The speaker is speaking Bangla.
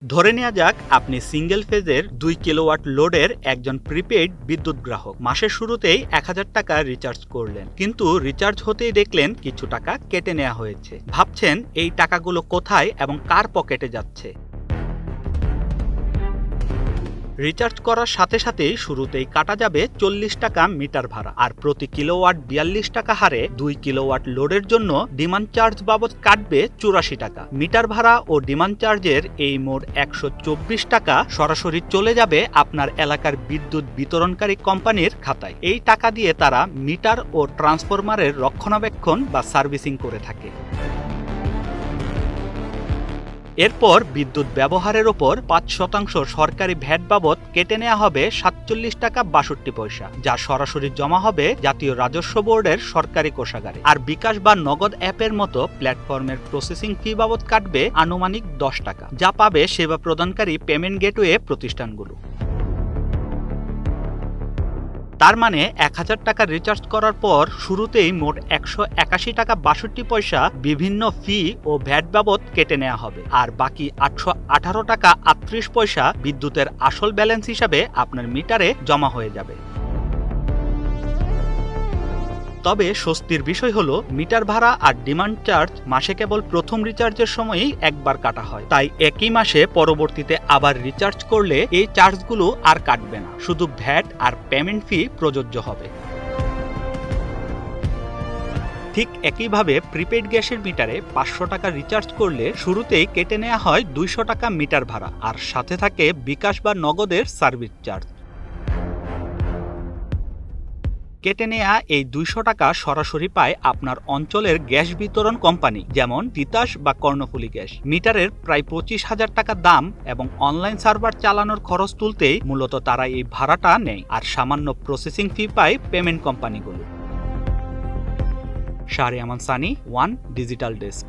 ধরে নেওয়া যাক আপনি সিঙ্গেল ফেজের 2 কিলোওয়াট লোডের একজন প্রিপেইড বিদ্যুৎ গ্রাহক। মাসের শুরুতেই 1000 টাকা রিচার্জ করলেন, কিন্তু রিচার্জ হতেই দেখলেন কিছু টাকা কেটে নেওয়া হয়েছে। ভাবছেন এই টাকাগুলো কোথায় এবং কার পকেটে যাচ্ছে। রিচার্জ করার সাথে সাথেই শুরুতেই কাটা যাবে 40 টাকা মিটার ভাড়া, আর প্রতি কিলোওয়াট 42 টাকা হারে 2 কিলোওয়াট লোডের জন্য ডিমান্ড চার্জ বাবদ কাটবে 84 টাকা। মিটার ভাড়া ও ডিমান্ড চার্জের এই মোট 124 টাকা সরাসরি চলে যাবে আপনার এলাকার বিদ্যুৎ বিতরণকারী কোম্পানির খাতায়। এই টাকা দিয়ে তারা মিটার ও ট্রান্সফরমারের রক্ষণাবেক্ষণ বা সার্ভিসিং করে থাকে। এরপর বিদ্যুৎ ব্যবহারের ওপর 5% সরকারি ভ্যাট বাবদ কেটে নেওয়া হবে 47 টাকা 62 পয়সা, যা সরাসরি জমা হবে জাতীয় রাজস্ব বোর্ডের সরকারি কোষাগারে। আর বিকাশ বা নগদ অ্যাপের মতো প্ল্যাটফর্মের প্রসেসিং ফি বাবদ কাটবে আনুমানিক 10 টাকা, যা পাবে সেবা প্রদানকারী পেমেন্ট গেটওয়ে প্রতিষ্ঠানগুলো। তার মানে 1000 টাকা রিচার্জ করার পর শুরুতেই মোট 181 টাকা 62 পয়সা বিভিন্ন ফি ও ভ্যাট বাবদ কেটে নেওয়া হবে, আর বাকি 818 টাকা 38 পয়সা বিদ্যুতের আসল ব্যালেন্স হিসাবে আপনার মিটারে জমা হয়ে যাবে। তবে স্বস্তির বিষয় হলো মিটার ভাড়া আর ডিমান্ড চার্জ মাসে কেবল প্রথম রিচার্জের সময়ই একবার কাটা হয়, তাই একই মাসে পরবর্তীতে আবার রিচার্জ করলে এই চার্জগুলো আর কাটবে না, শুধু ভ্যাট আর পেমেন্ট ফি প্রযোজ্য হবে। ঠিক একইভাবে প্রিপেইড গ্যাসের মিটারে 500 টাকা রিচার্জ করলে শুরুতেই কেটে নেওয়া হয় 200 টাকা মিটার ভাড়া, আর সাথে থাকে বিকাশ বা নগদের সার্ভিস চার্জ। কেটে নেওয়া এই 200 টাকা সরাসরি পায় আপনার অঞ্চলের গ্যাস বিতরণ কোম্পানি, যেমন তিতাস বা কর্ণফুলী গ্যাস। মিটারের প্রায় 25,000 টাকা দাম এবং অনলাইন সার্ভার চালানোর খরচ তুলতেই মূলত তারা এই ভাড়াটা নেয়, আর সামান্য প্রসেসিং ফি পায় পেমেন্ট কোম্পানিগুলো। শাহরিয়ামান সানি, ওয়ান ডিজিটাল ডেস্ক।